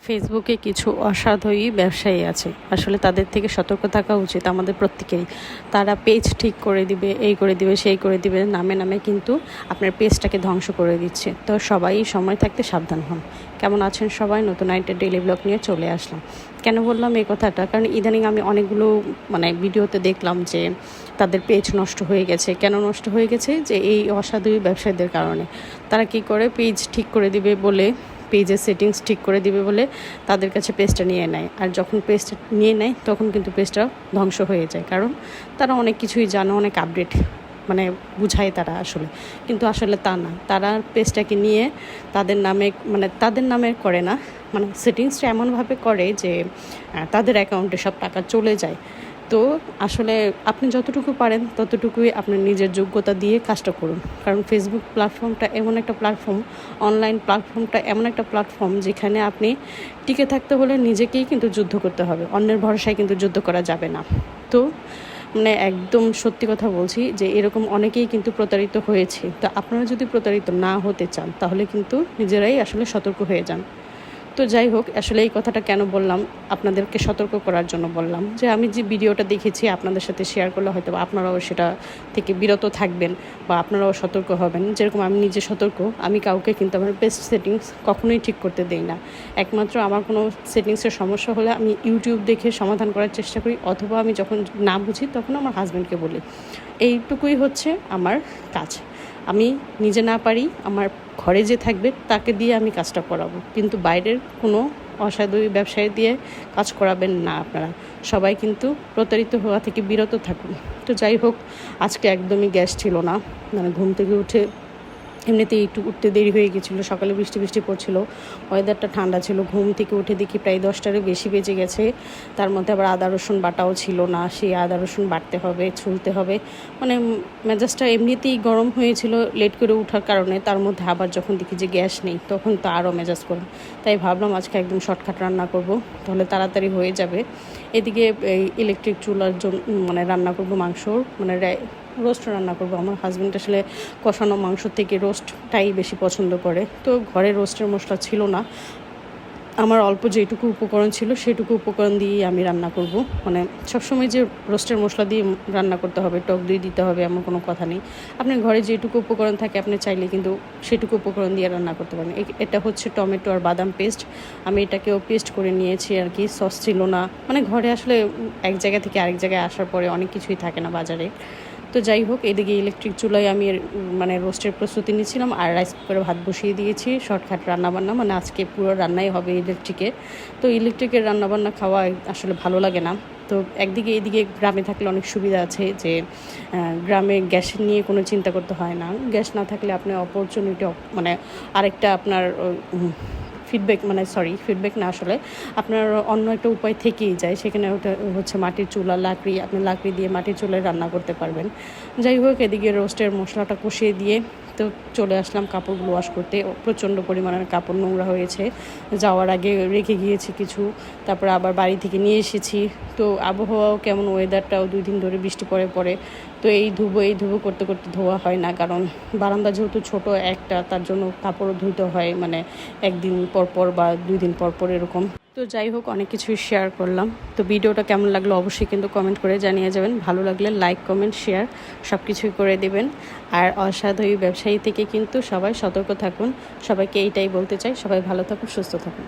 ফেসবুকে কিছু অসাধুই ব্যবসায়ী আছে, আসলে তাদের থেকে সতর্ক থাকা উচিত আমাদের প্রত্যেকেরই। তারা পেজ ঠিক করে দিবে, এই করে দিবে, সেই করে দিবে, নামে নামে কিন্তু আপনার পেজটাকে ধ্বংস করে দিচ্ছে। তো সবাই সময় থাকতে সাবধান হন। কেমন আছেন সবাই? নতুন একটা ডেইলি ব্লগ নিয়ে চলে আসলাম। কেন বললাম এই কথাটা? কারণ ইদানিং আমি অনেকগুলো ভিডিওতে দেখলাম যে তাদের পেজ নষ্ট হয়ে গেছে। কেন নষ্ট হয়ে গেছে? যে এই অসাধু ব্যবসায়ীদের কারণে। তারা কি করে, পেজ ঠিক করে দিবে বলে, পেজের সেটিংস ঠিক করে দিবে বলে তাদের কাছে পেজটা নিয়ে নেয়। আর যখন পেজটা নিয়ে নেয় তখন কিন্তু পেজটা ধ্বংস হয়ে যায়, কারণ তারা অনেক কিছুই জানে, অনেক আপডেট বুঝায় তারা আসলে। কিন্তু আসলে তা না, তারা পেজটাকে নিয়ে তাদের নামে করে না, সেটিংসটা এমনভাবে করে যে তাদের অ্যাকাউন্টে সব টাকা চলে যায়। তো আসলে আপনি যতটুকু পারেন ততটুকুই আপনার নিজের যোগ্যতা দিয়ে কাজটা করুন। কারণ ফেসবুক প্ল্যাটফর্মটা এমন একটা প্ল্যাটফর্ম, অনলাইন প্ল্যাটফর্মটা এমন একটা প্ল্যাটফর্ম যেখানে আপনি টিকে থাকতে হলে নিজেকেই কিন্তু যুদ্ধ করতে হবে, অন্যের ভরসায় কিন্তু যুদ্ধ করা যাবে না। তো একদম সত্যি কথা বলছি যে এরকম অনেকেই কিন্তু প্রতারিত হয়েছে। তো আপনারা যদি প্রতারিত না হতে চান তাহলে কিন্তু নিজেরাই আসলে সতর্ক হয়ে যান। তো যাই হোক, আসলে এই কথাটা কেন বললাম, আপনাদেরকে সতর্ক করার জন্য বললাম যে আমি যে ভিডিওটা দেখেছি আপনাদের সাথে শেয়ার করলে হয়তো আপনারাও সেটা থেকে বিরত থাকবেন বা আপনারাও সতর্ক হবেন। যেরকম আমি নিজে সতর্ক, আমি কাউকে কিন্তু আমার বেস্ট সেটিংস কখনোই ঠিক করতে দেই না। একমাত্র আমার কোনো সেটিংসের সমস্যা হলে আমি ইউটিউব দেখে সমাধান করার চেষ্টা করি, অথবা আমি যখন না বুঝি তখন আমার হাজব্যান্ডকে বলি। এইটুকুই হচ্ছে আমার কাজ। আমি নিজে না পারি, আমার ঘরে যে থাকবে তাকে দিয়ে আমি কাজটা করাবো, কিন্তু বাইরের কোনো অসাধু ব্যবসায়ী দিয়ে কাজ করাবেন না আপনারা। সবাই কিন্তু প্রতারিত হওয়া থেকে বিরত থাকুন। তো যাই হোক, আজকে একদমই গ্যাস ছিল না, ঘুম থেকে উঠে এমনিতেই একটু উঠতে দেরি হয়ে গেছিলো, সকালে বৃষ্টি বৃষ্টি পড়ছিল, ওয়েদারটা ঠান্ডা ছিল। ঘুম থেকে উঠে দেখি প্রায় 10টারও বেশি বেজে গেছে। তার মধ্যে আবার আদা রসুন বাটাও ছিল না, সেই আদা রসুন বাটতে হবে, ছুলতে হবে। মেজাজটা এমনিতেই গরম হয়েছিল লেট করে ওঠার কারণে, তার মধ্যে আবার যখন দেখি যে গ্যাস নেই তখন তো আরও মেজাজ গরম। তাই ভাবলাম আজকে একদম শর্টকাট রান্না করব, তাহলে তাড়াতাড়ি হয়ে যাবে। এদিকে এই ইলেকট্রিক চুলার জন্য রান্না করব মাংস, রোস্ট রান্না করব। আমার হাজব্যান্ড আসলে কষানো মাংস থেকে রোস্টটাই বেশি পছন্দ করে। তো ঘরে রোস্টের মশলা ছিল না, আমার অল্প যেটুকু উপকরণ ছিল সেটুকু উপকরণ দিয়েই আমি রান্না করব। সবসময় যে রোস্টের মশলা দিয়ে রান্না করতে হবে, টক দই দিতে হবে এমন কোনো কথা নেই। আপনার ঘরে যেটুকু উপকরণ থাকে আপনি চাইলে কিন্তু সেটুকু উপকরণ দিয়ে রান্না করতে পারেন। এটা হচ্ছে টমেটো আর বাদাম পেস্ট, আমি এটাকেও পেস্ট করে নিয়েছি আর কি। সস ছিল না, ঘরে আসলে এক জায়গা থেকে আরেক জায়গায় আসার পরে অনেক কিছুই থাকে না বাজারে। তো যাই হোক, এদিকে ইলেকট্রিক চুলায় আমি রোস্টের প্রস্তুতি নিয়েছিলাম, আর রাইস কুকারে ভাত বসিয়ে দিয়েছি। শর্টকাট রান্নাবান্না, আজকে পুরো রান্নাই হবে ইলেকট্রিকে। তো ইলেকট্রিকের রান্নাবান্না খাওয়া আসলে ভালো লাগে না। তো একদিকে এদিকে গ্রামে থাকলে অনেক সুবিধা আছে যে গ্রামে গ্যাস নিয়ে কোনো চিন্তা করতে হয় না। গ্যাস না থাকলে আপনি অপরচুনিটি আরেকটা আপনার ফিডব্যাক না, আসলে আপনার অন্য একটা উপায় থেকেই যায়। সেখানে ওটা হচ্ছে মাটির চুলা, লাকড়ি, আপনি লাকড়ি দিয়ে মাটির চুলায় রান্না করতে পারবেন। যাই হোক, এদিকে রোস্টের মশলাটা কষিয়ে দিয়ে তো চলে আসলাম কাপড়গুলো ওয়াশ করতে। প্রচণ্ড পরিমাণের কাপড় নোংরা হয়েছে, যাওয়ার আগে রেখে গিয়েছি কিছু, তারপরে আবার বাড়ি থেকে নিয়ে এসেছি। তো আবহাওয়াও কেমন, ওয়েদারটাও 2 দিন ধরে বৃষ্টি পরে। তো এই ধুবো করতে করতে ধোয়া হয় না, কারণ বারান্দা যেহেতু ছোট একটা, তার জন্য কাপড়ও ধুতে হয় একদিন পর বা 2 দিন পর এরকম। তো যাই হোক, অনেক কিছুই শেয়ার করলাম। তো ভিডিওটা কেমন লাগলো অবশ্যই কিন্তু কমেন্ট করে জানিয়ে যাবেন। ভালো লাগলে লাইক, কমেন্ট, শেয়ার সব কিছুই করে দেবেন। আর অসাধু ব্যবসায়ী থেকে কিন্তু সবাই সতর্ক থাকুন। সবাইকে এইটাই বলতে চাই, সবাই ভালো থাকুন, সুস্থ থাকুন।